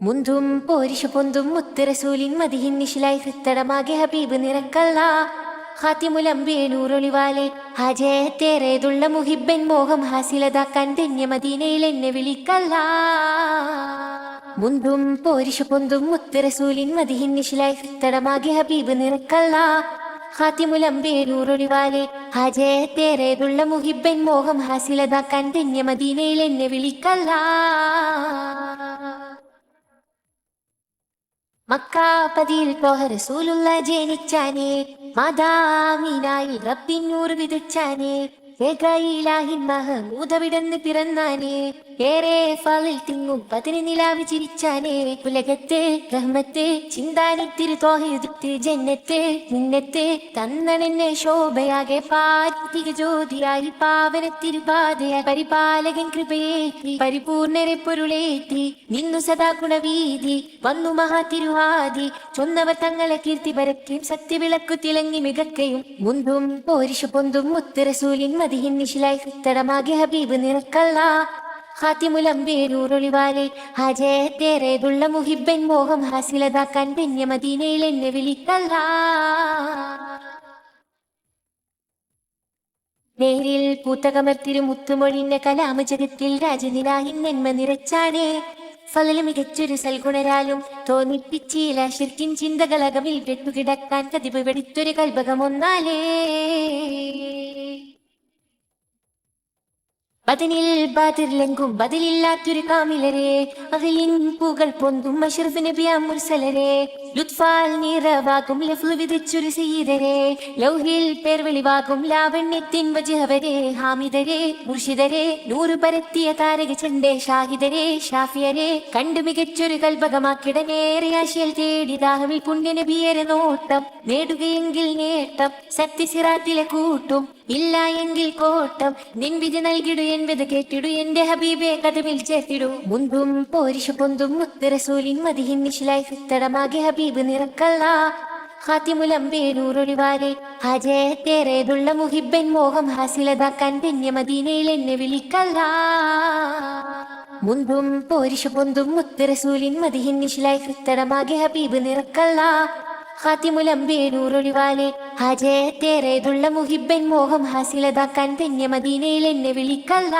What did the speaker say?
മുന്തും പോരിഷു പൊന്തും മുത്തുറസൂലിൻ മദിഹിൻ നിശിലായി ഫിത്തടമാകെ ഹബീബ് നിറക്കല്ല ഖാത്തിമുലംബിയ നൂറൊളിവാലെ ഹാജത്തേറേതുള്ള മുഹിബൻ മോഹം ഹാസിലതാക്കാൻ ധന്യ മദീനയിൽ എന്നെ വിളിക്കല്ല. മുന്തും പോരിഷു പൊന്തും മുത്തുറസൂലിൻ മദിഹിൻ നിശിലായി ഫിത്തടമാകെ ഹബീബ് നിറക്കല്ല ഖാത്തിമുലംബിയ നൂറൊളിവാലെ ഹാജത്തേറേതുള്ള മുഹിബൻ മോഹം ഹാസിലതാക്കാൻ ധന്യ മദീനയിൽ എന്നെ വിളിക്കല്ല. മക്കാപതിയിൽ റസൂലുള്ള ജനിച്ചാനേ മാതാമീനായി റബ്ബിന്നൂർ വിതച്ചാനേ ഏകയിലാഹിൻ മഹമൂദവിടന്ന് പിറന്നാനേ ഏറെ ഫളിൽ തിങ്ങും പതിന് നിലാവ് ചിരിച്ചാനേ ഉലകത്തെ റഹ്മത്തെ ചിന്താനത്തിരി തോഹയുദിത്ത് ജന്നത്തെ നിന്നത്തെ തന്നണെന്നെ ശോഭയാകെ പാതിക ജ്യോതിയായി പാവനത്തിരുപാതയായി പരിപാലകൻ കൃപയേറ്റി പരിപൂർണരെ പൊരുളേറ്റി നിന്നു സദാ ഗുണവീതി വന്നു മഹാതിരുവാദി ചൊന്നവർ തങ്ങളെ കീർത്തി പരക്കുകയും സത്യവിളക്കു തിളങ്ങി മികക്കയും മുന്തും പോരിഷു പൊന്തും മുത്തുറസൂലിൻ മദിഹിൻ നിശിലായി ഫിത്തടമാകെ ഹബീബ് നിറക്കല്ല ഖാത്തിമുലംബിയ നൂറൊളിവാലെ ഹാജത്തേറേതുള്ള മുഹിബൻ മോഹം ഹാസിലതാക്കാൻ ധന്യ മദീനയിൽ എന്നെ വിളിക്കല്ല. നേരിൽ പൂത്തകമർത്തിരു മുത്തുമൊഴിന്റെ കലാമ ജഗത്തിൽ രാജനിലാഹിൻ നന്മ നിറച്ചാനേ ഫലല് മികച്ചൊരു സൽഗുണരാലും തോന്നിപ്പിച്ചില്ല ശിർക്കിൻ ചിന്തകളകമിൽ പെട്ടുകിടക്കാൻ കതിവ് വെടിത്തൊരു കൽബകമൊന്നാലേ ബദനിൽ ബാതിർലെങ്കും ബദലില്ലാത്തൊരു കാമിലരെ അകലിൻ പൂകൾ പൊന്തും അഷ്റഫ് നബിയാം മുർസലരെ ലുത്ഫാൽ നീറവാകും ലഫ്ള് വിതച്ചൊരു സയ്യിദരെ ലൗഹിൽ പേർ വെളിവാകും ലാവണ്യത്തിൻ വജ്ഹവരെ ഹാമിദരെ മുർഷിദരെ നൂറ് പരത്തിയ താരക ചണ്ടേ ഷാഹിദരെ ഷാഫിയരെ കണ്ടു മികച്ചൊരു കൽബകമാക്കിടനേറെ ആശയിൽ തേടി ദാഹമിൽ പുണ്യ നബിയരെ നോട്ടം നേടുകയെങ്കിൽ നേട്ടം സത്യസിറാത്തിലെ കൂട്ടും ഇല്ല എങ്കിൽ കോട്ടം നിൻവിധി നൽകിടു എൻവത് കേട്ടിടു എന്റെ ഹബീബെ കഥമിൽ ചേർത്തിടു. മുന്തും പോരിഷു പൊന്തും മുത്തുറസൂലിൻ മദിഹിൻ നിശിലായി ഫിത്തടമാകെ ഹബീബ് നിറക്കല്ല ഖാത്തിമുലംബിയ നൂറൊളിവാലെ ഹാജത്തേറേതുള്ള മുഹിബൻ മോഹം ഹാസിലതാക്കാൻ ധന്യ മദീനയിൽ എന്നെ വിളിക്കല്ല. മുന്തും പോരിഷു പൊന്തും മുത്തുറസൂലിൻ മദിഹിൻ നിശിലായി ഫിത്തടമാകെ ഹബീബ് നിറക്കല്ല ഖാത്തിമുലംബിയ നൂറൊളിവാലെ ഹാജത്തേറേതുള്ള മുഹിബൻ മോഹം ഹാസിലതാക്കാൻ ധന്യ മദീനയിൽ എന്നെ വിളിക്കല്ല.